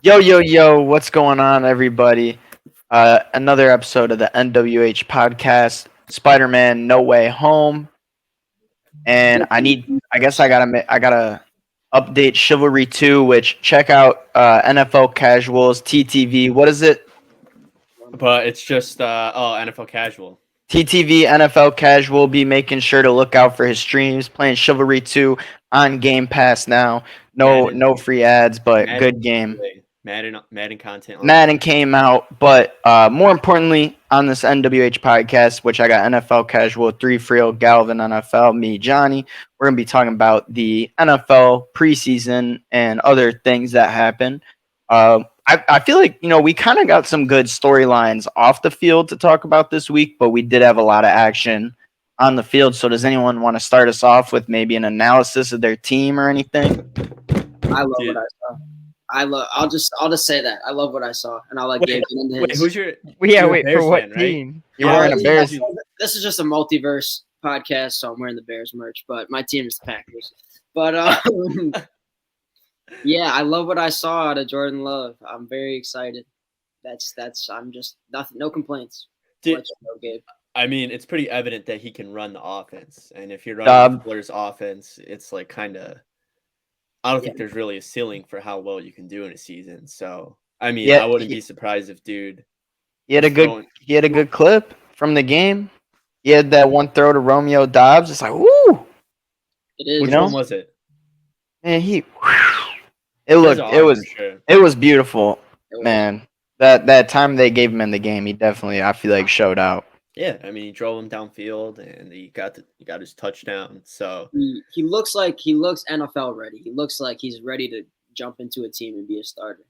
Yo, yo, yo, what's going on, everybody? Another episode of the NWH podcast, Spider Man No Way Home. And I guess I gotta update Chivalry 2, which check out NFL Casuals, TTV. What is it? But it's just NFL Casual. TTV NFL Casual. Be making sure to look out for his streams, playing Chivalry 2 on Game Pass now. No free ads, but good game. Madden content. Madden came out, but more importantly, on this NWH podcast, which I got NFL Casual, 3 Frio, Galvin, NFL, me, Johnny, we're going to be talking about the NFL preseason and other things that happen. I feel like, we kind of got some good storylines off the field to talk about this week, but we did have a lot of action on the field. So does anyone want to start us off with maybe an analysis of their team or anything? I love what I saw. I'll just say that I love what I saw, and I'll let Gabe get into his. Wait, who's your? For what fan, team? Right? You're wearing a Bears. This is just a multiverse podcast, so I'm wearing the Bears merch, but my team is the Packers. But yeah, I love what I saw out of Jordan Love. I'm very excited. I'm just nothing, no complaints. Gabe. I mean, it's pretty evident that he can run the offense, and if you're running Fuller's offense, it's like kind of. I don't think there's really a ceiling for how well you can do in a season. So, I mean, I wouldn't be surprised if dude. He had a good clip from the game. He had that one throw to Romeo Dobbs. It's like, woo! It is. Which one was it? And it was beautiful, man. That time they gave him in the game, he definitely, I feel like, showed out. Yeah, I mean, he drove him downfield, and he got his touchdown. So he looks NFL ready. He looks like he's ready to jump into a team and be a starter,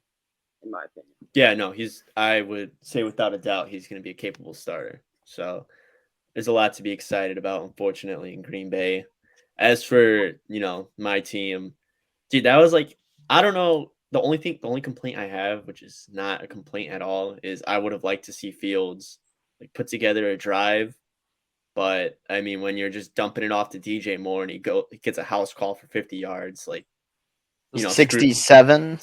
in my opinion. Yeah, no, I would say without a doubt he's going to be a capable starter. So there's a lot to be excited about, unfortunately, in Green Bay. As for my team, dude, that was like, I don't know. The only complaint I have, which is not a complaint at all, is I would have liked to see Fields like put together a drive, but I mean, when you're just dumping it off to DJ Moore and he gets a house call for 50 yards, like 67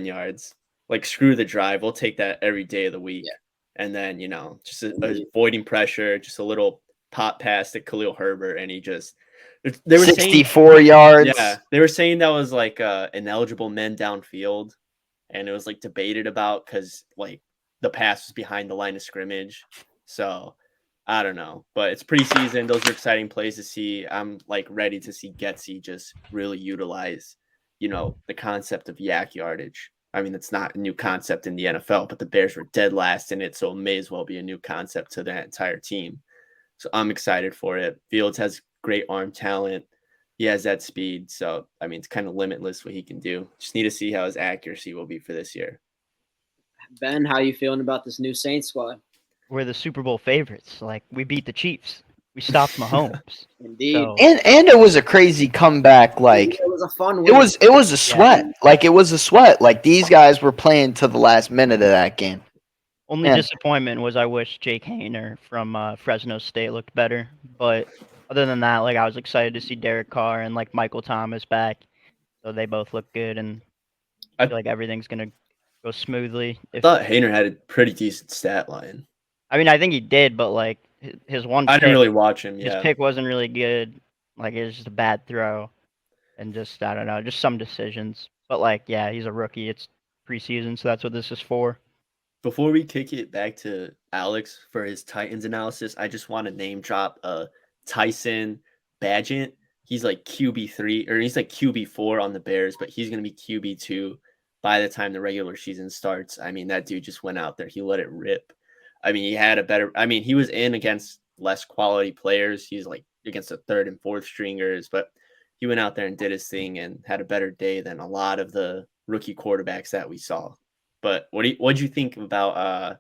yards, like screw the drive. We'll take that every day of the week. Yeah. And then just avoiding pressure, just a little pop pass to Khalil Herbert, and he just they were 64 yards. Yeah, they were saying that was like ineligible men downfield, and it was like debated about because like. The pass was behind the line of scrimmage. So I don't know, but it's preseason. Those are exciting plays to see. I'm like ready to see Getsy just really utilize, the concept of yak yardage. I mean, it's not a new concept in the NFL, but the Bears were dead last in it. So it may as well be a new concept to that entire team. So I'm excited for it. Fields has great arm talent. He has that speed. So, I mean, it's kind of limitless what he can do. Just need to see how his accuracy will be for this year. Ben, how you feeling about this new Saints squad? We're the Super Bowl favorites. Like, we beat the Chiefs. We stopped Mahomes. Indeed. So, and it was a crazy comeback. Like it was a fun win. It was a sweat. Yeah. Like it was a sweat. Like these guys were playing to the last minute of that game. Only disappointment was I wish Jake Hayner from Fresno State looked better. But other than that, like I was excited to see Derek Carr and like Michael Thomas back. So they both look good, and I feel like everything's gonna go smoothly. I thought Hayner had a pretty decent stat line. I mean, I think he did, but like his one pick, I didn't really watch him. His pick wasn't really good. Like it was just a bad throw, and just I don't know, just some decisions. But like, yeah, he's a rookie. It's preseason, so that's what this is for. Before we kick it back to Alex for his Titans analysis, I just want to name drop Tyson Bagent. He's like QB3 or he's like QB4 on the Bears, but he's gonna be QB2 by the time the regular season starts. I mean, that dude just went out there. He let it rip. I mean, he was in against less quality players. He's like against the third and fourth stringers, but he went out there and did his thing and had a better day than a lot of the rookie quarterbacks that we saw. But what'd you think about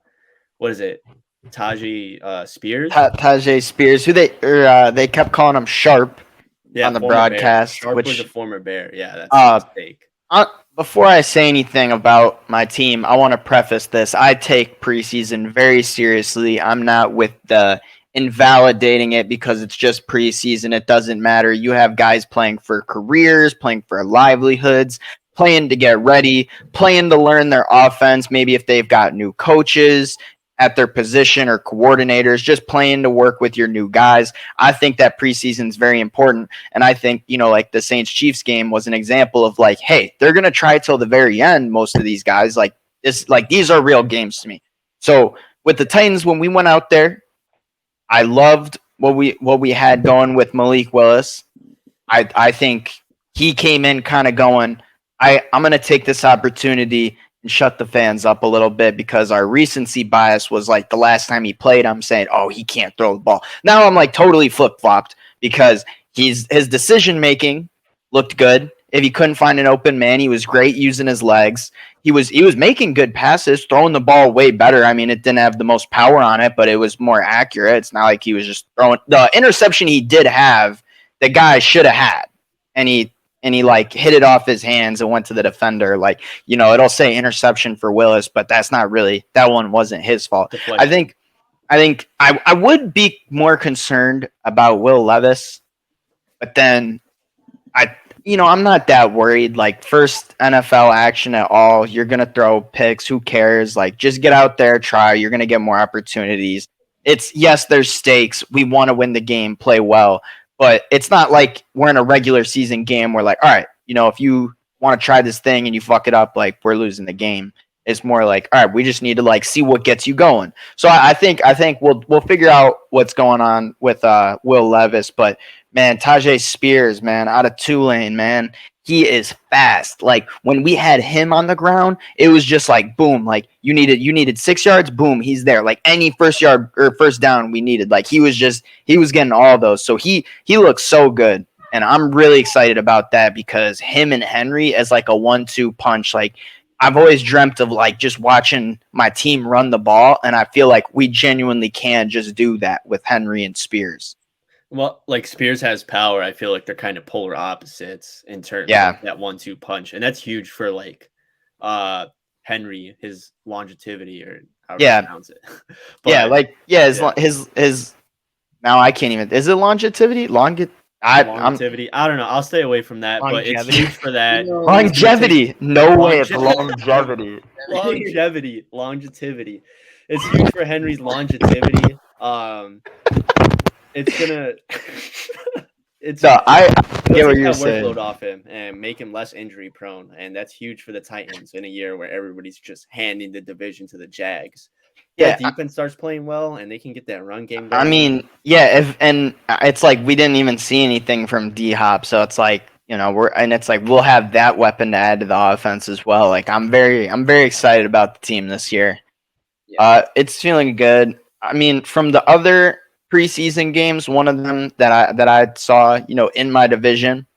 what is it? Tajay Spears? Tajay Spears, who they kept calling him Sharp on the broadcast. Sharp which was a former Bear. Yeah, that's a mistake. Before I say anything about my team, I want to preface this. I take preseason very seriously. I'm not with the invalidating it because it's just preseason. It doesn't matter. You have guys playing for careers, playing for livelihoods, playing to get ready, playing to learn their offense. Maybe if they've got new coaches at their position or coordinators, just playing to work with your new guys. I think that preseason is very important. And I think, like the Saints Chiefs game was an example of like, hey, they're going to try till the very end. Most of these guys these are real games to me. So with the Titans, when we went out there, I loved what we had going with Malik Willis. I think he came in kind of going, I'm going to take this opportunity and shut the fans up a little bit because our recency bias was like the last time he played, I'm saying, oh, he can't throw the ball. Now I'm like totally flip-flopped because his decision making looked good. If he couldn't find an open man, he was great using his legs. He was making good passes, throwing the ball way better. I mean, it didn't have the most power on it, but it was more accurate. It's not like he was just throwing the interception he did have, the guy should have had. And he like hit it off his hands and went to the defender. Like, it'll say interception for Willis, but that's not really, that one wasn't his fault. I think I would be more concerned about Will Levis, but then I'm not that worried. Like, first NFL action at all, you're going to throw picks. Who cares? Like, just get out there, try. You're going to get more opportunities. Yes, there's stakes. We want to win the game, play well. But it's not like we're in a regular season game where, like, all right, if you want to try this thing and you fuck it up, like, we're losing the game. It's more like, all right, we just need to like see what gets you going. So I think we'll figure out what's going on with Will Levis. But man, Tajay Spears, man, out of Tulane, man, he is fast. Like when we had him on the ground, it was just like boom. Like you needed 6 yards, boom, he's there. Like any first yard or first down we needed. Like he was getting all those. So he looks so good. And I'm really excited about that because him and Henry as like a 1-2 punch. Like I've always dreamt of like just watching my team run the ball, and I feel like we genuinely can just do that with Henry and Spears. Well, like Spears has power. I feel like they're kind of polar opposites in terms of that 1-2 punch, and that's huge for like Henry, his longevity or however you pronounce it. But, his now I can't even. Is it longevity? Longevity. I don't know. I'll stay away from that, but it's huge for that. Longevity. No way. It's longevity. Longevity. It's huge for Henry's longevity. It's gonna. I get what you're saying. Workload off him and make him less injury prone, and that's huge for the Titans in a year where everybody's just handing the division to the Jags. Yeah, defense starts playing well, and they can get that run game going. I mean, and it's like we didn't even see anything from D-Hop, so it's like we'll have that weapon to add to the offense as well. Like I'm very excited about the team this year. Yeah. It's feeling good. I mean, from the other preseason games, one of them that I saw, in my division,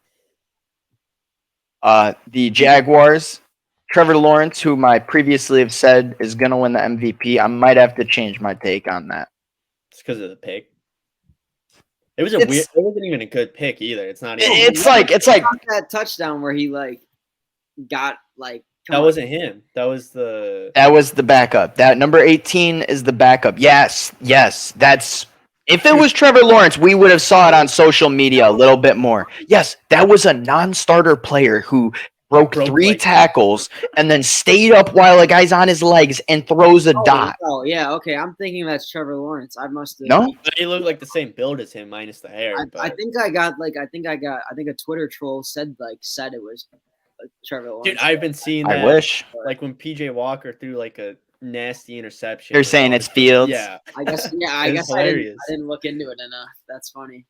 the Jaguars. Trevor Lawrence, whom I previously have said is going to win the MVP, I might have to change my take on that. It's because of the pick. It was weird. It wasn't even a good pick either. It's not. Even, it's like that touchdown where he like got like. That wasn't him. That was the backup. That number 18 is the backup. Yes. That's. If it was Trevor Lawrence, we would have saw it on social media a little bit more. Yes, that was a non-starter player who broke 3 tackles and then stayed up while a guy's on his legs and throws a dot. Oh, yeah, okay. I'm thinking that's Trevor Lawrence. I must have. No, he looked like the same build as him, minus the hair. I think a Twitter troll said it was Trevor Lawrence. Dude, I've been seeing that. I wish. Like when PJ Walker threw like a nasty interception. You're saying it's Fields? Yeah. I guess I didn't look into it enough. That's funny.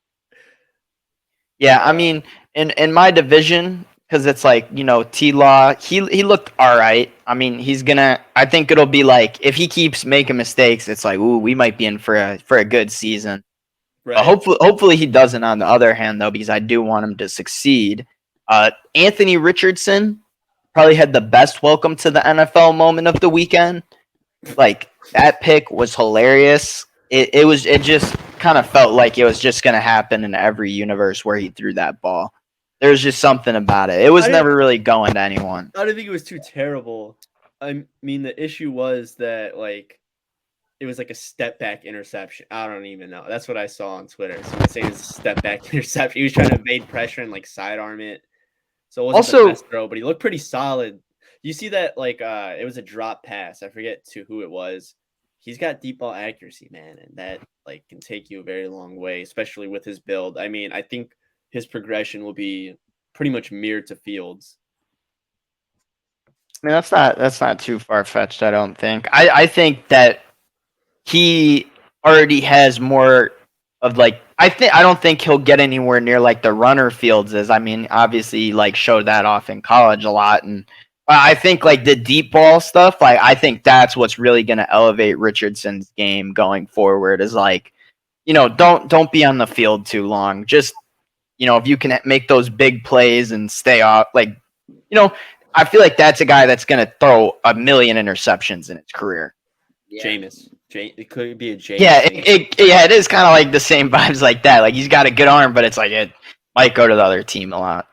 Yeah, I mean, in my division, because it's like, T-Law, he looked all right. I mean, I think it'll be like, if he keeps making mistakes, it's like, ooh, we might be in for a good season. Right. Hopefully he doesn't, on the other hand, though, because I do want him to succeed. Anthony Richardson probably had the best welcome to the NFL moment of the weekend. Like, that pick was hilarious. It just kind of felt like it was just going to happen in every universe where he threw that ball. There was just something about it. It was never really going to anyone. I didn't think it was too terrible. I mean, the issue was that, like, it was like a step back interception. I don't even know. That's what I saw on Twitter. Someone saying it's a step back interception. He was trying to evade pressure and, like, sidearm it. So it wasn't Also- the best throw, but he looked pretty solid. You see that it was a drop pass. I forget to who it was. He's got deep ball accuracy, man, and that can take you a very long way, especially with his build. I mean, I think his progression will be pretty much mirrored to Fields. I mean, that's not too far fetched. I don't think. I think that he already has more of I don't think he'll get anywhere near the runner Fields is. I mean, obviously he showed that off in college a lot, and I think the deep ball stuff. I think that's what's really going to elevate Richardson's game going forward. Is don't be on the field too long. Just if you can make those big plays and stay off, I feel like that's a guy that's going to throw a million interceptions in his career. Yeah. Jameis. It could be a Jameis. Yeah, it is kind of the same vibes like that. He's got a good arm, but it's it might go to the other team a lot.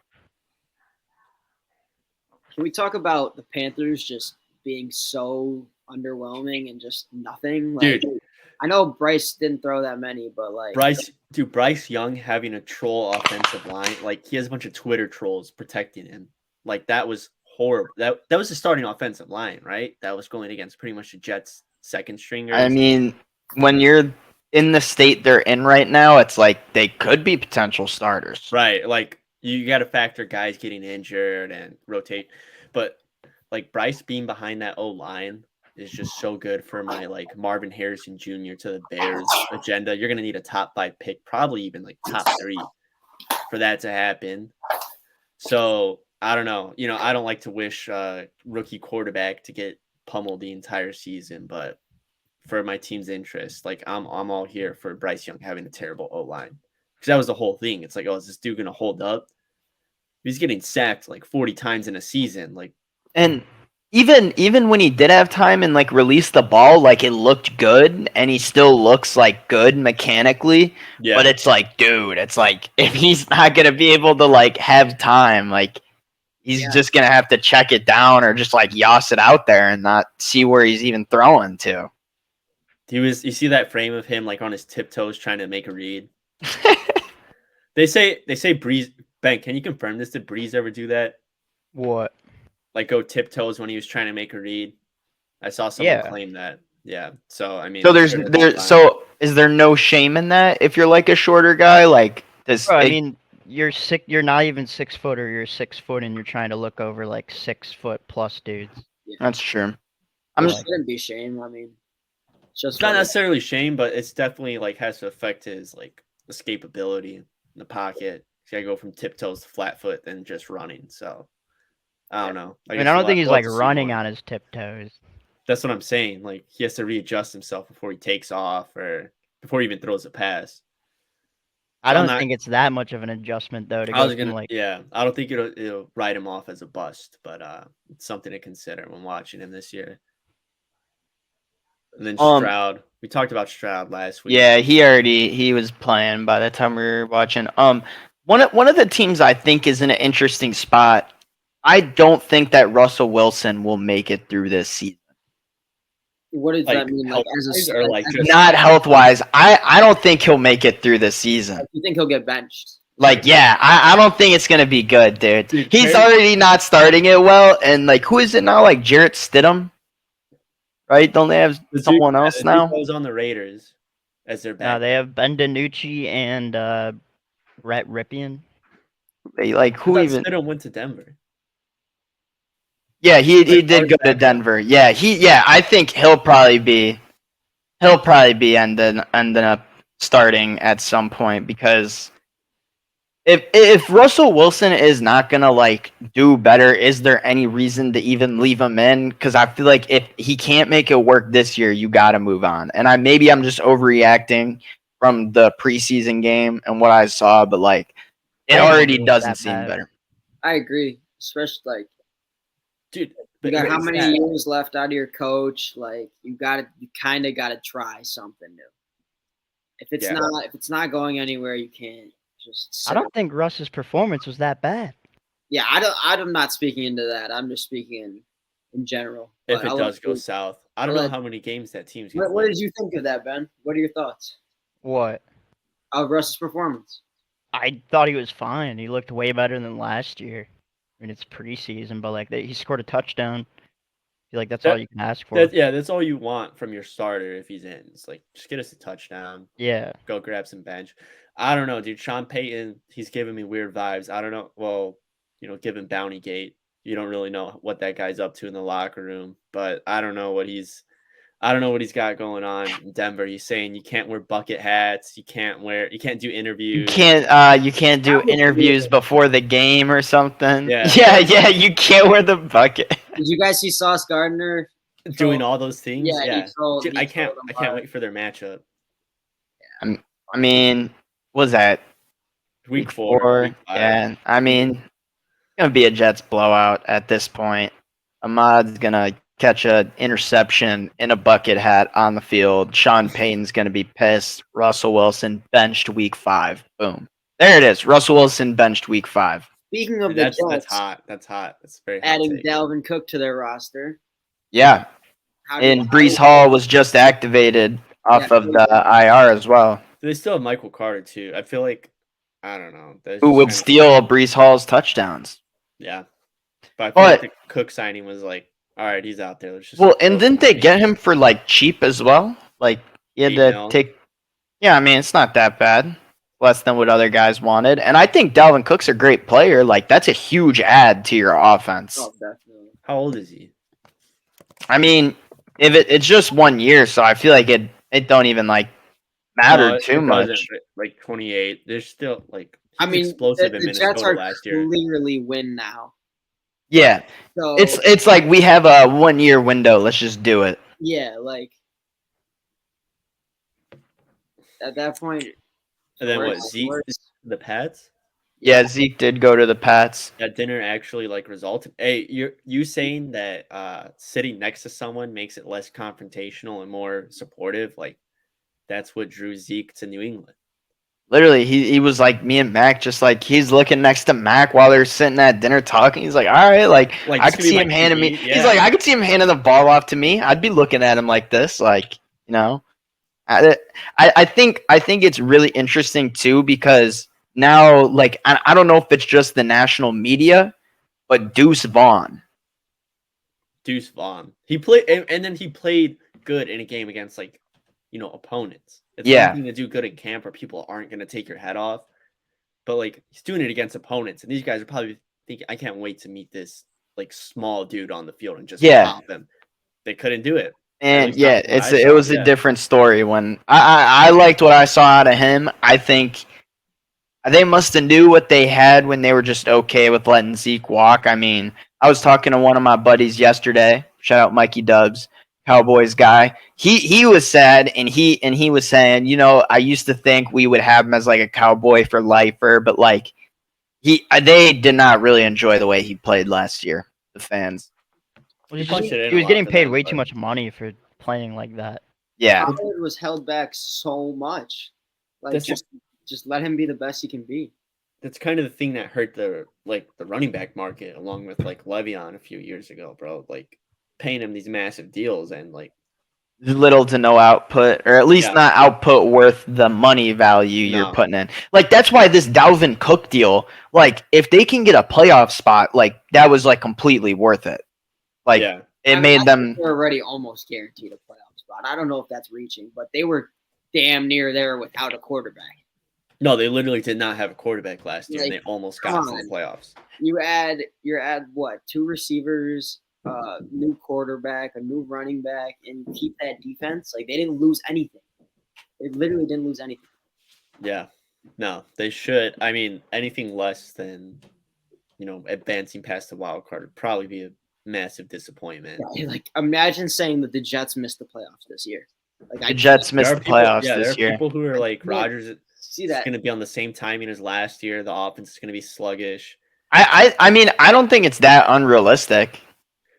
Can we talk about the Panthers just being so underwhelming and just nothing? Dude. I know Bryce didn't throw that many, but Bryce Young having a troll offensive line, he has a bunch of Twitter trolls protecting him. That was horrible. That was the starting offensive line, right? That was going against pretty much the Jets' second stringers. I mean, when you're in the state they're in right now, it's they could be potential starters. Right. You got to factor guys getting injured and rotate. But Bryce being behind that O-line is just so good for my Marvin Harrison Jr. to the Bears agenda. You're going to need a top 5 pick, probably even top 3 for that to happen. So I don't know. I don't like to wish rookie quarterback to get pummeled the entire season, but for my team's interest, I'm all here for Bryce Young having a terrible O-line. Because that was the whole thing. It's is this dude going to hold up? He's getting sacked 40 times in a season. And even when he did have time and release the ball, it looked good, and he still looks good mechanically. Yeah. But it's dude, it's if he's not gonna be able to have time, he's just gonna have to check it down or just yoss it out there and not see where he's even throwing to. You see that frame of him on his tiptoes trying to make a read. They say Breeze. Ben, can you confirm this? Did Breeze ever do that? What? Go tiptoes when he was trying to make a read? I saw someone claim that. Yeah. So I mean. So is there no shame in that if you're a shorter guy? I mean, you're sick. You're not even 6 foot, or you're 6 foot, and you're trying to look over 6 foot plus dudes. Yeah. That's true. It shouldn't be shame. I mean, it's not necessarily shame, but it's definitely has to affect his escapability in the pocket. He's got to go from tiptoes to flat foot than just running. So I don't know. I don't think he's running on his tiptoes. That's what I'm saying. He has to readjust himself before he takes off or before he even throws a pass. I don't think it's that much of an adjustment though. I don't think it'll write him off as a bust, but it's something to consider when watching him this year. And then Stroud. We talked about Stroud last week. Yeah, he was playing by the time we were watching. One of the teams I think is in an interesting spot. I don't think that Russell Wilson will make it through this season. What does that mean? Not health wise. I don't think he'll make it through this season. You think he'll get benched? I don't think it's gonna be good, dude. He's already not starting it well, and who is it now? Jarrett Stidham, right? Don't they have someone else now? Goes on the Raiders as their back. No, they have Ben DiNucci and Rhett Ripien. Who even? Stidham went to Denver. Yeah, he did go to Denver. Yeah, I think he'll probably be ending up starting at some point because if Russell Wilson is not gonna do better, is there any reason to even leave him in? Because I feel like if he can't make it work this year, you got to move on. And maybe I'm just overreacting from the preseason game and what I saw, but it already doesn't seem better. I agree, especially dude. You got how many years left out of your coach? You kind of got to try something new. If it's not going anywhere, you can't just. I don't think Russ's performance was that bad. Yeah, I'm not speaking into that. I'm just speaking in general. If it does go south, I don't know how many games that team's going to What did you think of that, Ben? What are your thoughts? What? Of Russ's performance. I thought he was fine. He looked way better than last year. mean, it's preseason, but like he scored a touchdown. I feel like that's That- all you can ask for. That's all you want from your starter if he's in. It's like, just get us a touchdown. Yeah. Go grab some bench. I don't know, dude. Sean Payton, he's giving me weird vibes. I don't know. Well, given Bounty Gate, you don't really know what that guy's up to in the locker room. But I don't know what he's got going on in Denver. He's saying you can't wear bucket hats. You can't do interviews. You can't do interviews before the game or something. Yeah. Yeah. You can't wear the bucket. Did you guys see Sauce Gardner Doing all those things. Yeah, Dude, I can't wait for their matchup. I mean, what was that Week 4. Week 5. Yeah, I mean, it's gonna be a Jets blowout at this point. Ahmad's gonna catch an interception in a bucket hat on the field. Sean Payton's gonna be pissed. Russell Wilson benched week 5. Boom. There it is. Russell Wilson benched week 5. Speaking of That's Jets, that's hot. That's very hot. adding Dalvin Cook to their roster. Yeah. And Brees Hall was just activated off of the IR as well. They still have Michael Carter too. I feel like, I don't know. Who would steal Brees Hall's touchdowns? Yeah. But I feel like the Cook signing was like, all right, he's out there. Let's just and didn't they get him for like cheap as well? Like he had to take. Yeah, I mean it's not that bad. Less than what other guys wanted, and I think Dalvin Cook's a great player. Like that's a huge add to your offense. Oh, definitely. How old is he? I mean, if it's just 1 year, so I feel like it don't even like matter too much. Like 28. There's still like. I mean, explosive in the Minnesota Jets are last year. clearly win now. Yeah, So it's like we have a 1 year window. Let's just do it. yeah, like at that point. And then what? Zeke, the Pats? Yeah, Zeke did go to the Pats. That didn't actually like result. Hey, you saying that sitting next to someone makes it less confrontational and more supportive? Like that's what drew Zeke to New England. Literally, he was like me and Mac, just like he's looking next to Mac while they're sitting at dinner talking. He's like, all right, like I could see him handing me. Yeah. He's like, I could see him handing the ball off to me. I'd be looking at him like this, like I think it's really interesting too because now, like, I don't know if it's just the national media, but Deuce Vaughn, he played, and then he played good in a game against like, opponents. It's one thing to do good in camp where people aren't going to take your head off, but like he's doing it against opponents, and these guys are probably thinking, I can't wait to meet this like small dude on the field and just pop him. They couldn't do it. And it was a different story when I liked what I saw out of him. I think they must have knew what they had when they were just okay with letting Zeke walk. I mean, I was talking to one of my buddies yesterday. Shout out Mikey Dubs, Cowboys guy. He was sad and he was saying, I used to think we would have him as like a Cowboy for lifer, but like they did not really enjoy the way he played last year. The fans. Well, he was getting paid way too much money for playing like that. Yeah, Howard was held back so much. Like just let him be the best he can be. That's kind of the thing that hurt the running back market, along with like Le'Veon a few years ago, bro. Like paying him these massive deals and like little to no output, or at least not output worth the money value you're putting in. Like that's why this Dalvin Cook deal, like if they can get a playoff spot, like that was like completely worth it. Like it made them. They're already almost guaranteed a playoff spot. I don't know if that's reaching, but they were damn near there without a quarterback. No, they literally did not have a quarterback last year, and they almost got to the playoffs. You add what? 2 receivers, new quarterback, a new running back, and keep that defense. Like they didn't lose anything. They literally didn't lose anything. Yeah, no, they should. I mean, anything less than advancing past the wild card would probably be a massive disappointment. Yeah, like imagine saying that the Jets missed the playoffs this year. Like the Jets missed the playoffs this year. There are people who are like Rodgers. See that? It's going to be on the same timing as last year. The offense is going to be sluggish. I mean, I don't think it's that unrealistic.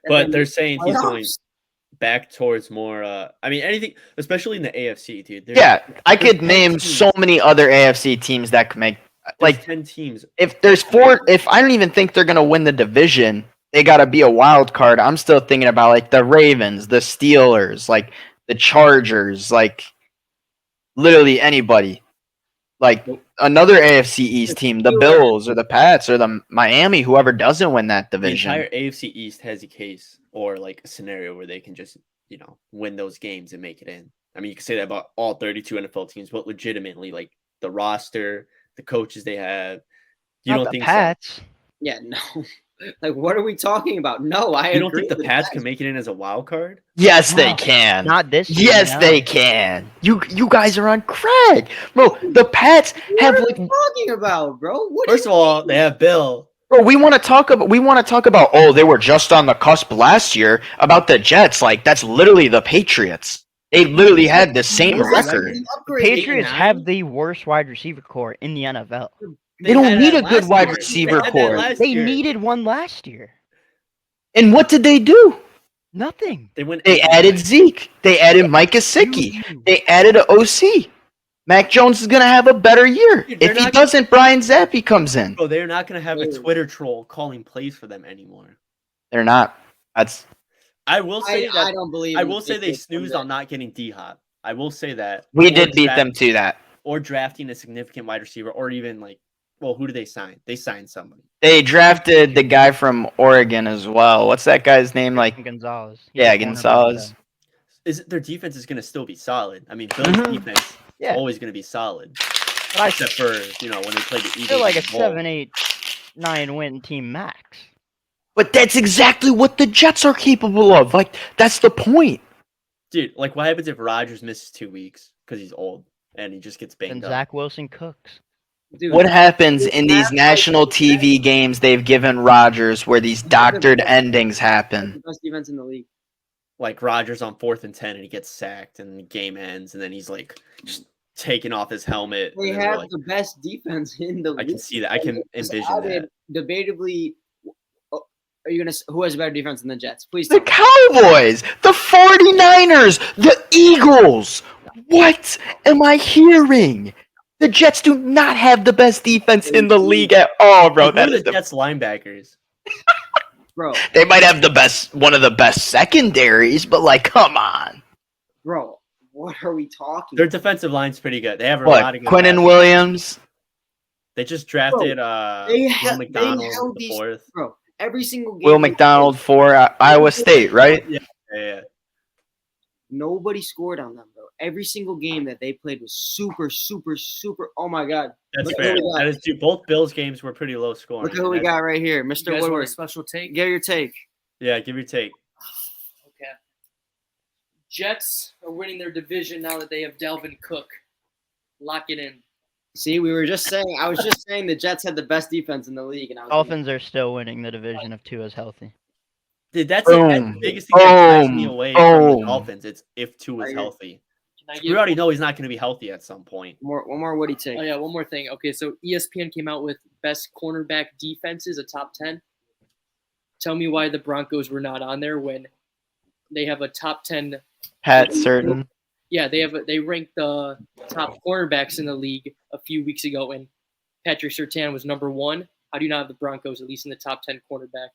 But they're saying he's going back towards more. I mean, anything, especially in the AFC, dude. I could name so many other AFC teams that could make like 10 teams. If there's 4, if I don't even think they're going to win the division, they got to be a wild card. I'm still thinking about like the Ravens, the Steelers, like the Chargers, like literally anybody. Like another AFC East team, the Bills or the Pats or the Miami, whoever doesn't win that The division. entire AFC East has a case or like a scenario where they can just, win those games and make it in. I mean, you can say that about all 32 NFL teams, but legitimately, like the roster, the coaches they have, you Not don't the think Pats. Yeah, no. Like, what are we talking about? No, I so? You don't agree think the with Pats that. can make it in as a wild card? Yes, they No, can. Not this year. Yes, no. they can. You guys are on crack, bro. The Pats have What are like, you talking about, bro? What do First of all, they have Bill. bro. We want to talk about. Oh, they were just on the cusp last year. About the Jets, like that's literally the Patriots. They literally had the same What is record. the The upgrade? Patriots 8-9? have the worst wide receiver core in the NFL. They don't had need that a good last wide year. receiver They had that core. last They year. needed one last year. And what did they do? Nothing. They went. They 8-9. added Zeke. They added Mike Gesicki. They added an OC. Mac Jones is gonna have a better year. Dude, they're If he not- doesn't, Brian Zappi comes in. Bro, they're not gonna have a Dude. Twitter troll calling plays for them anymore. They're not. That's I will say I that. don't believe. I in will the say they Patriots snoozed someday. on not getting D Hop. I will say that. we Or did beat draft- them to that. Or drafting a significant wide receiver, or even like, well, who did they sign? They signed somebody. They drafted the guy from Oregon as well. What's that guy's name? Like, Gonzalez. yeah, a cornerback, Gonzalez. Their defense is gonna still be solid. I mean, Bill's Mhm. defense is Yeah. always gonna be solid, But I except for when they played the Eagles. feel like a in the bowl. 7-8-9 win team max. But that's exactly what the Jets are capable of. Like, that's the point. Dude, like, what happens if Rodgers misses 2 weeks because he's old and he just gets And banged up? Zach Wilson cooks. Dude, What happens in these That's like- national TV games they've given Rodgers where these doctored best- endings the happen? best defense in the league. Like Rodgers on 4th and 10 and he gets sacked and the game ends and then he's like just taking off his helmet. They and then we're have like, the best defense in the league. I can see that. I can Just envision added that. Debatably, are you gonna? Who has a better defense than the Jets? Please The tell me. Cowboys, the 49ers, the Eagles. What am I hearing? The Jets do not have the best defense in the league at all, bro. Like, That who are is the Jets linebackers? Bro, they might have one of the best secondaries, but like, come on. what are we talking? Their defensive line's pretty good. They have a lot What? of good Quinnen guys. Williams? They just drafted They Will held McDonald the these- 4th. Bro, every single game. Will McDonald for Iowa State, right? Yeah. Nobody scored on them, bro. Every single game that they played was super, super, super. Oh my god! That's Look at fair. who we got. That is true. Both Bills games were pretty low scoring. Look at who we got right here, You Mr. guys want a Woodward. special take? Get your take. Yeah, give your take. Okay. Jets are winning their division now that they have Dalvin Cook. Lock it in. See, we were just saying. I was just saying the Jets had the best defense in the league, and I was Dolphins are still winning the division if Tua's healthy. Dude, that's the Boom. biggest thing that drives me Boom. away from Boom. the Dolphins. It's if Tua is I- healthy. Can I We give already know he's not going to be healthy at some point. one more Woody take. Oh yeah, one more thing. Okay, so ESPN came out with best cornerback defenses, a top 10. Tell me why the Broncos were not on there when they have a top 10. Pat Certain. Yeah, they ranked the top cornerbacks in the league a few weeks ago, and Patrick Surtain was number 1. How do you not have the Broncos at least in the top 10 cornerback?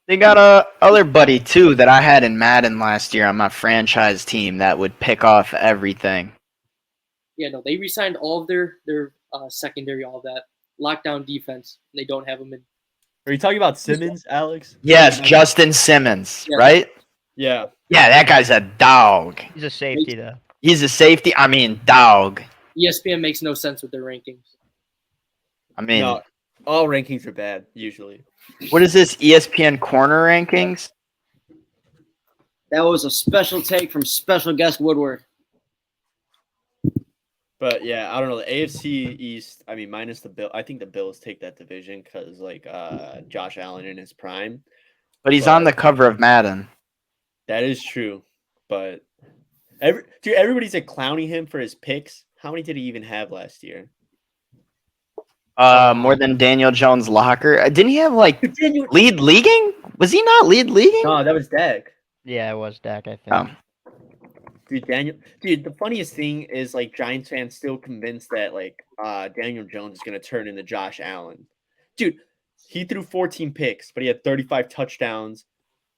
They got a other buddy too that I had in Madden last year on my franchise team that would pick off everything. Yeah, no, they re-signed all of their secondary, all of that lockdown defense. They don't have them in. Are you talking about Simmons, Alex? Yes, Justin Simmons, Yeah. right? Yeah. Yeah, that guy's a dog. He's a safety though. He's a safety. I mean, dog. ESPN makes no sense with their rankings. I mean, No, all rankings are bad usually. what is this ESPN corner rankings? That was a special take from special guest Woodward. But yeah, I don't know. The AFC East, I mean, minus the Bill. I think the Bills take that division because like Josh Allen in his prime. But he's on the cover of Madden. That is true. But everybody's like clowning him for his picks. How many did he even have last year? More than Daniel Jones' locker. Didn't he have like lead leaguing? Was he not lead leaguing? No, that was Dak. Yeah, it was Dak, I think. Oh. Dude, the funniest thing is like Giants fans still convinced that like Daniel Jones is gonna turn into Josh Allen. Dude, he threw 14 picks, but he had 35 touchdowns,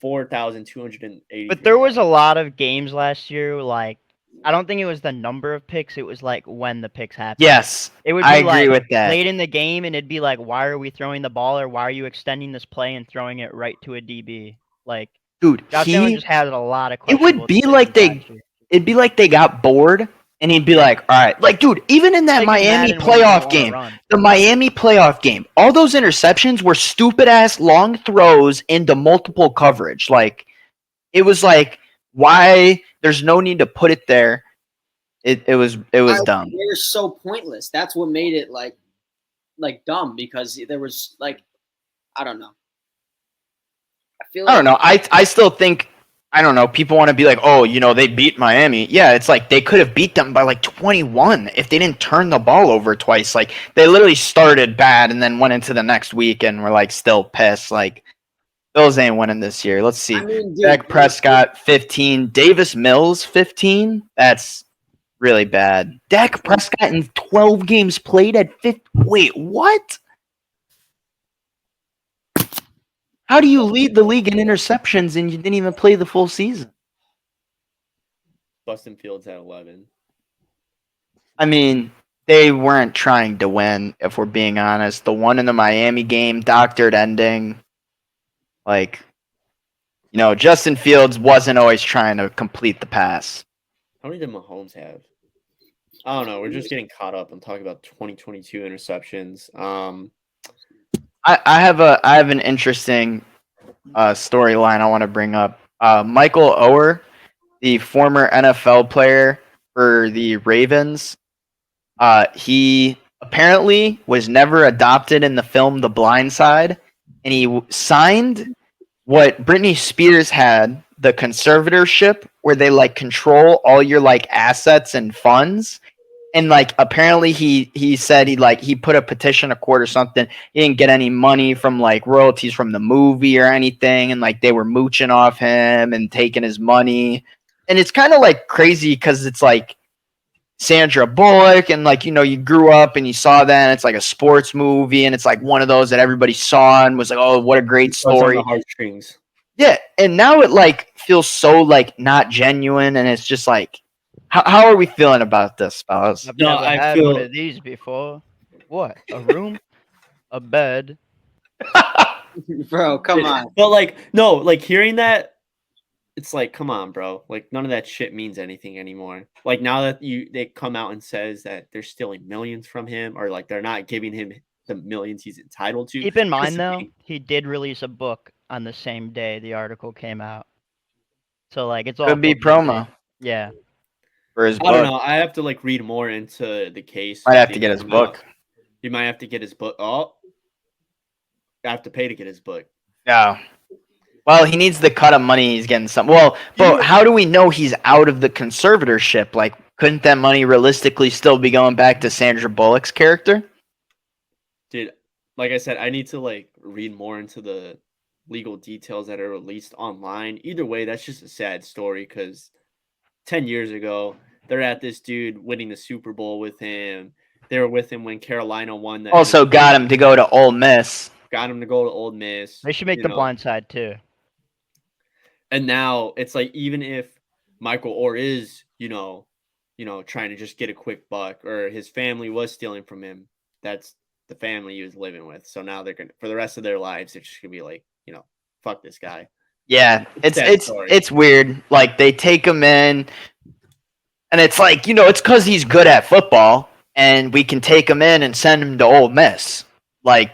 4,280. But there was a lot of games last year, like I don't think it was the number of picks. It was like when the picks happened. Yes, It would be I agree like with that. late in the game, and it'd be like, why are we throwing the ball, or why are you extending this play and throwing it right to a DB? Like, Dude, Josh Allen just had a lot of it questionable would be like decisions last year. it'd be like they got bored, and he'd be like, all right, like, dude, even in that Like in Miami Madden when you don't playoff wanna game, run. the Miami playoff game, all those interceptions were stupid ass long throws into multiple coverage. Like, it was like, why? There's no need to put it there. It was dumb. They're so pointless. That's what made it like dumb, because there was like, I don't know. I don't know. I still think, I don't know, people want to be like, oh, you know, they beat Miami. Yeah, it's like they could have beat them by like 21 if they didn't turn the ball over twice. Like, they literally started bad and then went into the next week and were like still pissed. Like, Bills ain't winning this year. Let's see. I mean, dude, Dak Prescott 15, Davis Mills 15. That's really bad. Dak Prescott in 12 games played at 50. Wait, what? How do you lead the league in interceptions and you didn't even play the full season? Bustin Fields had 11. I mean, they weren't trying to win, if we're being honest. The one in the Miami game, doctored ending. Like, you know, Justin Fields wasn't always trying to complete the pass. How many did Mahomes have? I don't know. We're just getting caught up on talking about 2022 interceptions. I have an interesting storyline I want to bring up. Michael Oher, the former NFL player for the Ravens, he apparently was never adopted in the film The Blind Side, and he signed what Britney Spears had, the conservatorship, where they like control all your like assets and funds. And like apparently he said he put a petition of court or something. He didn't get any money from like royalties from the movie or anything, and like they were mooching off him and taking his money. And it's kind of like crazy because it's like Sandra Bullock, and like, you know, you grew up and you saw that, and it's like a sports movie, and it's like one of those that everybody saw and was like, oh, what a great story. Heartstrings. Yeah, and now it like feels so like not genuine, and it's just like, how are we feeling about this, fellas? I've No, never I had feel- one of these before. What? A room? A bed? Bro, come on. But like, no, like hearing that, it's like, come on, bro. Like none of that shit means anything anymore. Like now that they come out and says that they're stealing millions from him, or like they're not giving him the millions he's entitled to. Keep in That's mind, the though, thing. he did release a book on the same day the article came out. So, like, it's all Could be publicity. promo Yeah. for his I don't book. know. I have to like read more into the case. Might have They to get his come out. book. You might have to get his book. Oh, I have to pay to get his book. Yeah. Well, he needs the cut of money he's getting some. Well, but how do we know he's out of the conservatorship? Like, couldn't that money realistically still be going back to Sandra Bullock's character? Dude, like I said, I need to like read more into the legal details that are released online. Either way, that's just a sad story because 10 years ago, they're at this dude winning the Super Bowl with him. They were with him when Carolina won. That Also got him to go to Ole Miss. got him to go to Ole Miss. They should make you the know. blind side, too. And now it's like, even if Michael Orr is, trying to just get a quick buck, or his family was stealing from him, that's the family he was living with. So now they're gonna, for the rest of their lives, they're just gonna be like, fuck this guy. Yeah, Sad story. it's weird. Like, they take him in, and it's like, it's because he's good at football, and we can take him in and send him to Ole Miss. Like,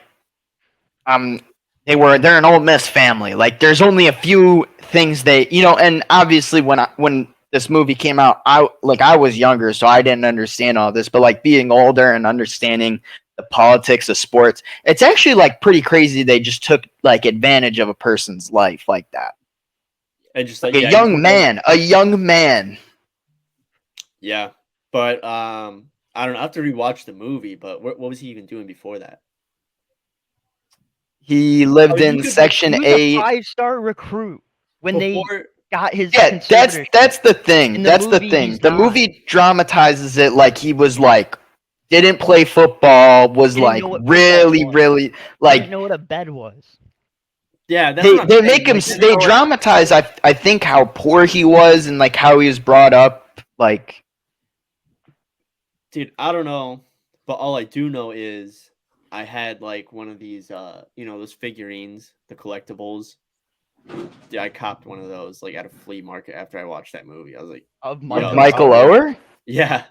they're an Ole Miss family. Like, there's only a few things and obviously when this movie came out, I was younger, so I didn't understand all this. But like being older and understanding the politics of sports, it's actually like pretty crazy. They just took like advantage of a person's life like that. And just Like a young man. Yeah, but I don't know. I have to rewatch the movie. But what was he even doing before that? He lived in Section He was 8. a 5-star recruit when they got his Yeah, conservatorship. that's the thing. In the That's the movie, thing. he's The not. movie dramatizes it like he was like didn't play football, was Didn't like know what football really, was. really Didn't like know what a bed was. Yeah, that's what I'm they saying. make him Like, they dramatize I think how poor he was and like how he was brought up Like, Dude, I don't know, but all I do know is I had like one of these, those figurines, the collectibles. Yeah, I copped one of those like at a flea market after I watched that movie. I was like, Of Yo, Michael Ower? Ower? yeah,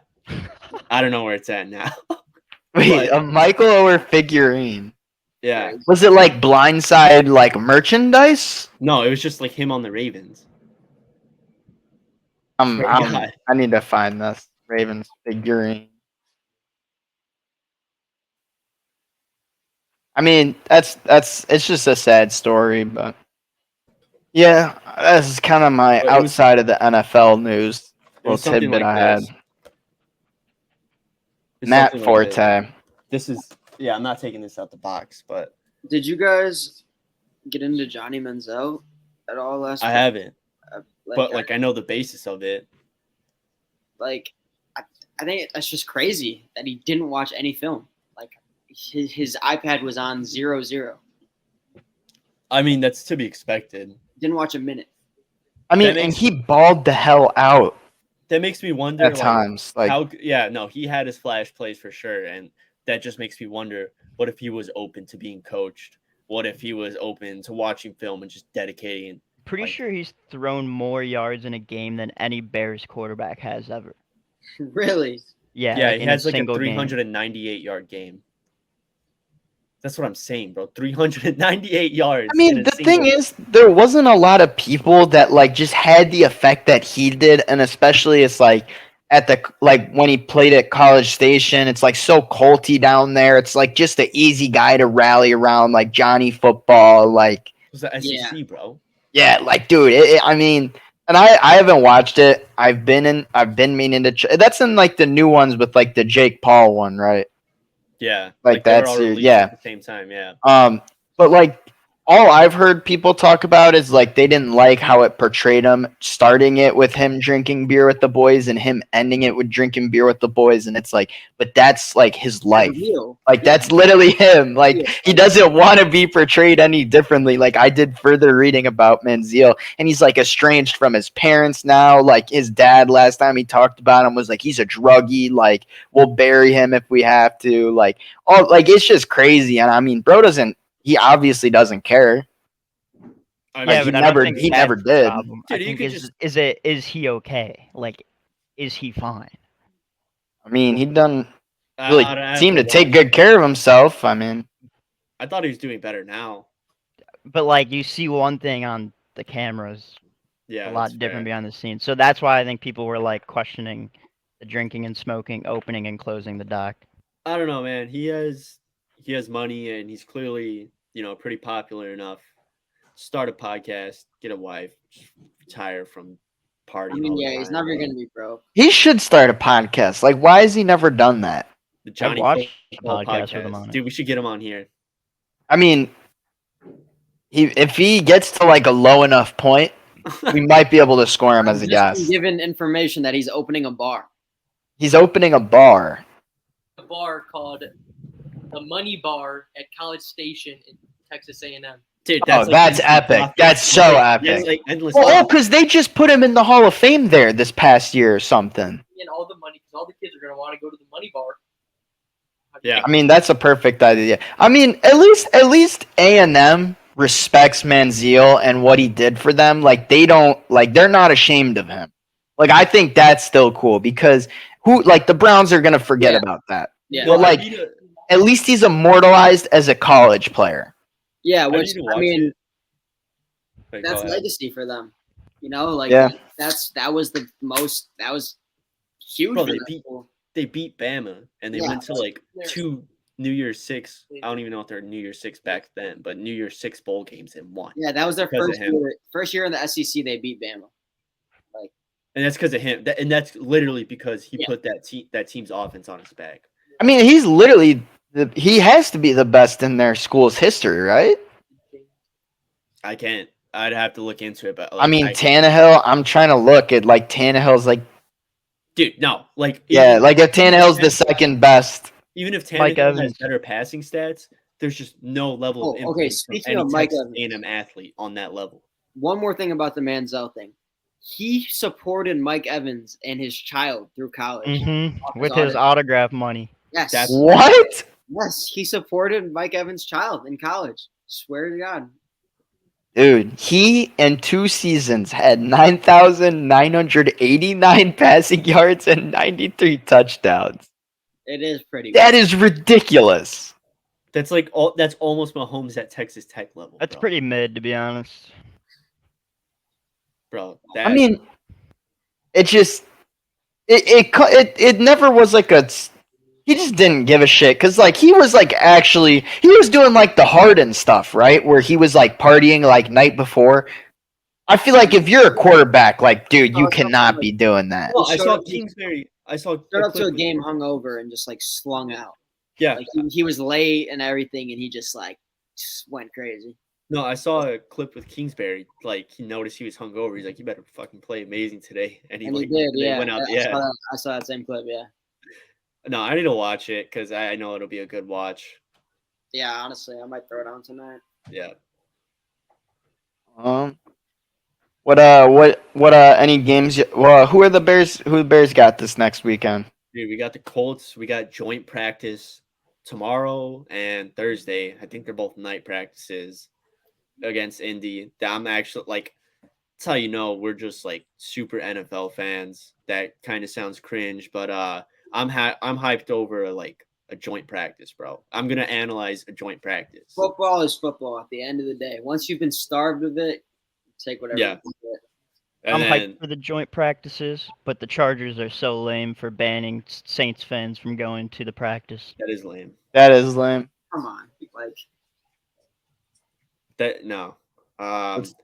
I don't know where it's at now. Wait, But- a Michael Ower figurine. Yeah, Was it like blindside like merchandise? no, it was just like him on the Ravens. Swear to God. I need to find this Ravens figurine. I mean, it's just a sad story, but yeah, this is kind of my But it was- outside of the NFL news It was little something tidbit like I had. this. It's Matt something like this. Forte. This is I'm not taking this out the box, but Did you guys get into Johnny Manziel at all last I week? haven't. Like, But like I know the basis of it. I think that's just crazy that he didn't watch any film. Like his iPad was on 0-0. I mean, that's to be expected. Didn't watch a minute. I mean, That and makes- he balled the hell out That makes me wonder at like, times. Like, how he had his flash plays for sure, and that just makes me wonder what if he was open to being coached? What if he was open to watching film and just dedicating? Pretty Like- sure he's thrown more yards in a game than any Bears quarterback has ever. Really? Yeah, Yeah, like he in has like a single game. 398-yard game. That's what I'm saying, bro. 398 yards. I mean, in a the single- thing is, there wasn't a lot of people that like just had the effect that he did, and especially it's like at the like when he played at College Station, it's like so culty down there. It's like just an easy guy to rally around, like Johnny football, like. it was the SEC, Yeah. bro. Yeah, like, dude, I mean, and I haven't watched it. I've been meaning to. That's in like the new ones with like the Jake Paul one, right? Yeah, Like, they were that's all your- released yeah. at the same time. Yeah, But like all I've heard people talk about is like they didn't like how it portrayed him, starting it with him drinking beer with the boys and him ending it with drinking beer with the boys, and it's like, but that's like his life. Real. Like Yeah. that's literally him. Like Yeah. he doesn't want to be portrayed any differently. Like I did further reading about Manziel, and he's like estranged from his parents now. Like his dad, last time he talked about him, was like he's a druggie. Like we'll bury him if we have to. Like it's just crazy. And I mean, bro doesn't. He obviously doesn't care. I Yeah, he but I never- don't think he that's never the did. problem. I Dude, you think could is he okay? Like, is he fine? I mean, he doesn't I really don't have seem to take watch good it. care of himself. I mean, I thought he was doing better now. But like, you see one thing on the cameras, Yeah, a lot that's different fair. behind the scenes. So that's why I think people were like questioning the drinking and smoking, opening and closing the dock. I don't know, man. He has money and he's clearly, pretty popular enough. Start a podcast, get a wife, just retire from partying. I mean, all the yeah, he's time, never bro. gonna be broke. he should start a podcast. Like, why has he never done that? The Johnny watched the Football podcast with him on it. Dude, we should get him on here. I mean, if he gets to like a low enough point, we might be able to score him as a I've just guest. been given information that he's opening a bar. He's opening a bar. A bar called the Money Bar at College Station in Texas A&M. Dude, Oh, that's endless epic. profit. That's so That's epic. like endless. Oh, profit. because they just put him in the Hall of Fame there this past year or something. And all the money, because all the kids are going to want to go to the Money Bar. Yeah. I mean, that's a perfect idea. I mean, at least A&M respects Manziel and what he did for them. Like they're not ashamed of him. Like I think that's still cool because the Browns are gonna forget Yeah. about that. Yeah, Well, like- At least he's immortalized as a college player. yeah, I which need to I watch mean, it. Wait, go that's ahead. legacy for them. Like Yeah. that was huge Bro, for they them. beat- They beat Bama and they Yeah. went to like They're- 2 New Year's Six. I don't even know if they're New Year's Six back then, but New Year's Six bowl games and won. Yeah, that was their Because of him. first year in the SEC. They beat Bama. And that's because of him. And that's literally because he Yeah. put that team's offense on his back. I mean, he's literally he has to be the best in their school's history, right? I can't. I'd have to look into it, but I mean, Tannehill. I'm trying to look at like Tannehill's like dude, no, like yeah, even- like if Tannehill's the second best. even if Mike Tannehill has Evans. better passing stats, there's just no level of Oh, okay, influence from speaking any of Mike Texas Evans. A&M athlete on that level. One more thing about the Manziel thing. He supported Mike Evans and his child through college. With his autograph money. Yes. That's- What? Yes, he supported Mike Evans' child in college. Swear to God. Dude, he in 2 seasons had 9,989 passing yards and 93 touchdowns. It is pretty That weird. is ridiculous. That's almost Mahomes at Texas Tech level. That's bro. pretty mid, to be honest. Bro. I mean, it just it never was like a. He just didn't give a shit because like he was doing like the Harden stuff, right? Where he was like partying like night before. I feel like if you're a quarterback, like dude, you cannot be doing that. no, I showed saw up- Kingsbury. I saw Showed up to a clip- game hungover and just like slung out. Yeah. Like he was late and everything, and he just like went crazy. No, I saw a clip with Kingsbury. Like he noticed he was hungover. He's like, "You better fucking play amazing today." And he And like he did, they yeah. went out. I Yeah. saw that same clip, yeah. No, I need to watch it because I know it'll be a good watch. Yeah, honestly, I might throw it on tonight. Yeah. Any games? Who are the Bears? Who the Bears got this next weekend? Dude, we got the Colts. We got joint practice tomorrow and Thursday. I think they're both night practices against Indy. I'm actually like, that's how you know we're just like super NFL fans. That kind of sounds cringe, but I'm hyped over like a joint practice, bro. I'm gonna analyze a joint practice. Football is football at the end of the day. Once you've been starved of it, take whatever Yeah. you can get. And I'm then, hyped for the joint practices, but the Chargers are so lame for banning Saints fans from going to the practice. that is lame. That is lame. Come on. Like That no.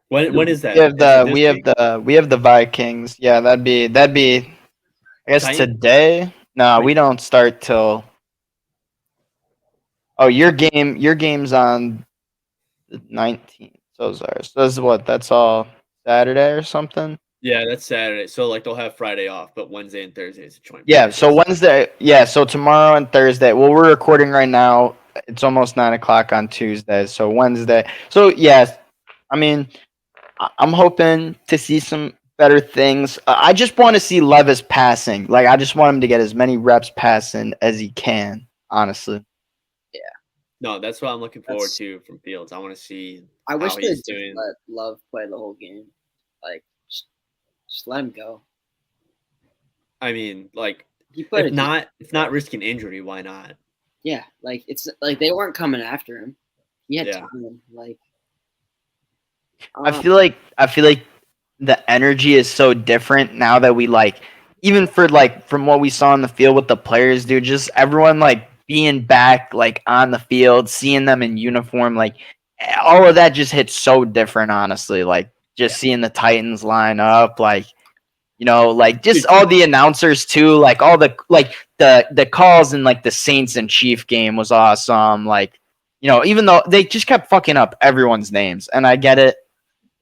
When is that? We have the Vikings. Yeah, that'd be. I guess Titans? today. No, we don't start till. Oh, your game's on the 19th. So that's what? That's all Saturday or something. Yeah, that's Saturday. So like they'll have Friday off, but Wednesday and Thursday is a joint. Yeah. practice. So Wednesday. Yeah. So tomorrow and Thursday. Well, we're recording right now. It's almost 9:00 on Tuesday. So Wednesday. So yes, I mean, I'm hoping to see some better things. I just want to see Levis passing. Like I just want him to get as many reps passing as he can. Honestly. No, that's what I'm looking forward That's- to from Fields. I want to see I how wish they he's just doing. let Love play the whole game. Like just let him go. I mean, like He played if not risking injury, why not? Yeah, like it's like they weren't coming after him. He had Yeah. time. Like I feel like the energy is so different now that we like even for like from what we saw in the field with the players, dude, just everyone like being back like on the field, seeing them in uniform, like all of that just hits so different, honestly. Like just seeing the Titans line up, like like just all the announcers too, like all the the calls in like the Saints and Chief game was awesome. Like, even though they just kept fucking up everyone's names, and I get it.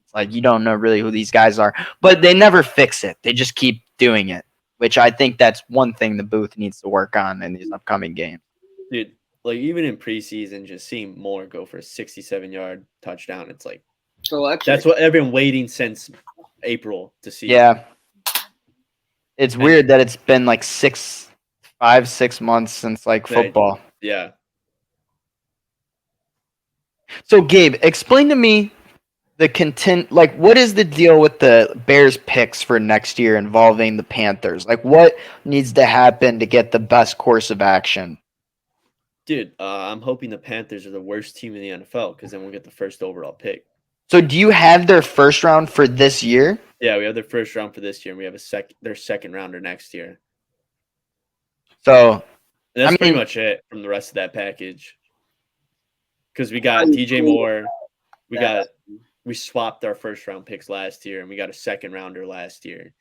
It's like you don't know really who these guys are, but they never fix it. They just keep doing it, which I think that's one thing the booth needs to work on in these upcoming games. Dude, like even in preseason, just seeing Moore go for a 67-yard touchdown, it's like so actually, that's what I've been waiting since April to see. Yeah. It's weird that it's been like 6 months since like Right. football. Yeah. So Gabe, explain to me what is the deal with the Bears picks for next year involving the Panthers? Like what needs to happen to get the best course of action? Dude, I'm hoping the Panthers are the worst team in the NFL because then we'll get the first overall pick. So do you have their first round for this year? Yeah, we have their first round for this year, and we have their second rounder next year. So And that's pretty mean- much it from the rest of that package. Because we got DJ Moore, we swapped our first round picks last year, and we got a second rounder last year.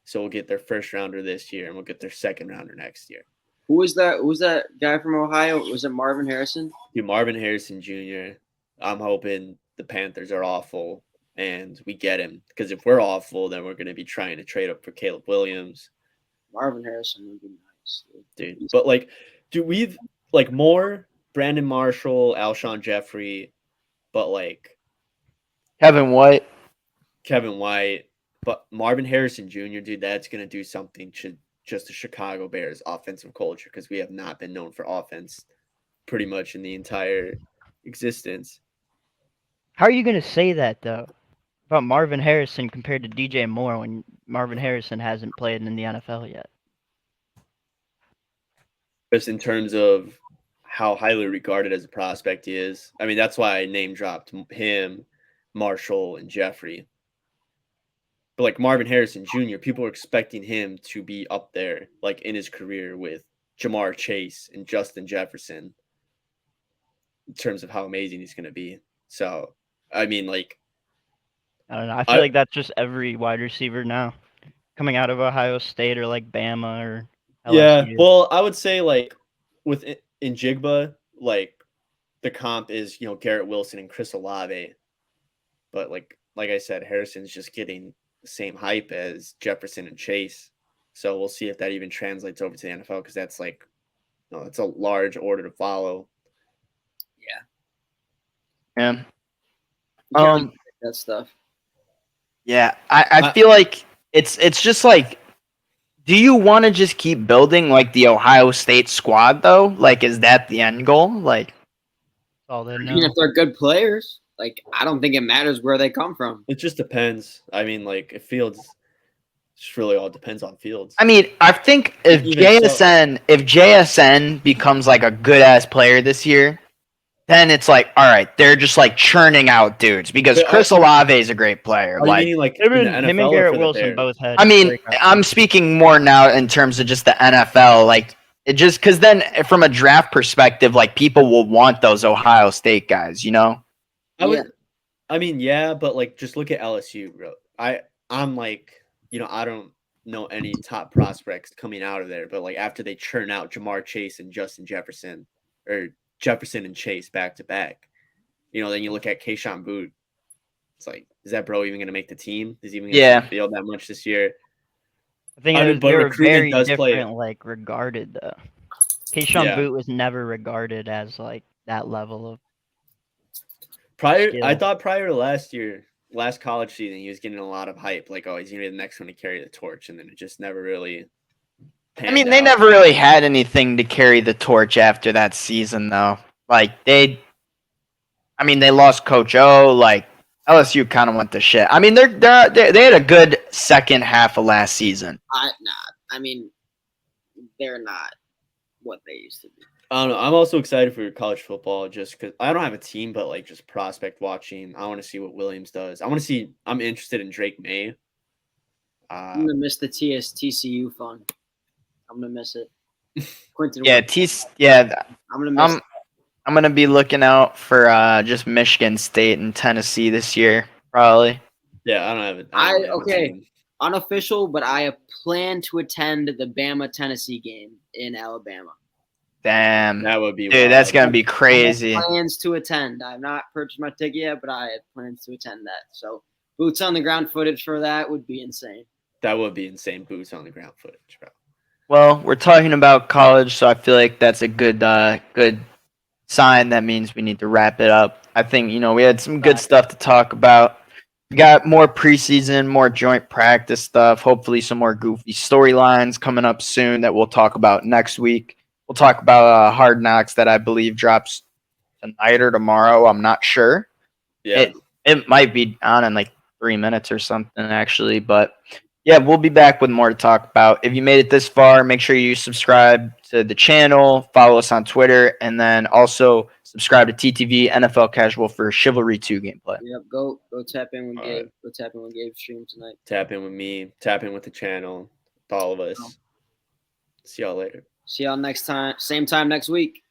So we'll get their first rounder this year, and we'll get their second rounder next year. who was that? Who was that guy from Ohio? Was it Marvin Harrison? Dude, Marvin Harrison Jr. I'm hoping the Panthers are awful and we get him. Because if we're awful, then we're going to be trying to trade up for Caleb Williams. Marvin Harrison would be nice. Dude. But we've like Moore, Brandon Marshall, Alshon Jeffrey, but like Kevin White. Kevin White. But Marvin Harrison Jr., dude, that's going to do something to just the Chicago Bears offensive culture because we have not been known for offense pretty much in the entire existence. How are you going to say that, though, about Marvin Harrison compared to DJ Moore when Marvin Harrison hasn't played in the NFL yet? Just in terms of how highly regarded as a prospect he is. I mean, that's why I name dropped him, Marshall, and Jeffrey. But like Marvin Harrison Jr., people are expecting him to be up there, like in his career with Jamar Chase and Justin Jefferson in terms of how amazing he's going to be. So, I mean, like, I don't know. I feel like that's just every wide receiver now coming out of Ohio State or like Bama or LSU. yeah. Well, I would say like with in Jigba, like the comp is, Garrett Wilson and Chris Olave. But like I said, Harrison's just getting the same hype as Jefferson and Chase. So we'll see if that even translates over to the NFL because that's like, it's a large order to follow. Yeah. That stuff. Yeah, I feel like it's just like, do you want to just keep building like the Ohio State squad though? Like, is that the end goal? Like, That's all they I know. mean, if they're good players, like I don't think it matters where they come from. It just depends. I mean, like if Fields, just really all depends on Fields. I mean, I think if JSN becomes like a good ass player this year, then it's like, all right, they're just like churning out dudes because But Chris Olave is a great player. Are you meaning like Him in and, the him NFL and or Garrett for the Wilson Bears? both had. I mean, breakout I'm seasons. speaking more now in terms of just the NFL. Like, it just because then from a draft perspective, like people will want those Ohio State guys, you know? I mean, yeah, but like just look at LSU, bro. I'm like, I don't know any top prospects coming out of there, but like after they churn out Jamar Chase and Justin Jefferson, or Jefferson and Chase back to back, then you look at Keyshawn Boot. It's like, is that bro even going to make the team? Is he even going to see the field that much this year? I think I mean, but they were recruitment very does play. different, like regarded though. Keyshawn Boot was never regarded as like that level of skill. I thought prior to last college season, he was getting a lot of hype. Like, oh, he's gonna be the next one to carry the torch, and then it just never really. I mean, they never really had anything to carry the torch after that season, though. Like they lost Coach O. Like LSU kind of went to shit. I mean, they had a good second half of last season. I mean, they're not what they used to be. I don't know. I'm also excited for college football just because I don't have a team, but like just prospect watching. I want to see what Williams does. I'm interested in Drake May. I'm gonna miss the TCU fun. I'm gonna miss it. Quentin. I'm gonna be looking out for just Michigan State and Tennessee this year, probably. Yeah, I don't have it. Unofficial, but I plan to attend the Bama-Tennessee game in Alabama. Damn, that would be dude. wild. That's gonna be crazy. I have plans to attend. I have not purchased my ticket yet, but I have plans to attend that. So, boots on the ground footage for that would be insane. That would be insane. Boots on the ground footage, bro. Well, we're talking about college, so I feel like that's a good sign. That means we need to wrap it up. I think we had some good stuff to talk about. We got more preseason, more joint practice stuff. Hopefully, some more goofy storylines coming up soon that we'll talk about next week. We'll talk about Hard Knocks that I believe drops tonight or tomorrow. I'm not sure. Yeah, it might be on in like 3 minutes or something actually, but yeah, we'll be back with more to talk about. If you made it this far, make sure you subscribe to the channel, follow us on Twitter, and then also subscribe to TTV NFL Casual for Chivalry 2 gameplay. Yep, go tap in with Gabe. Go tap in with Gabe stream tonight. Tap in with me. Tap in with the channel. With all of us. See y'all later. See y'all next time. Same time next week.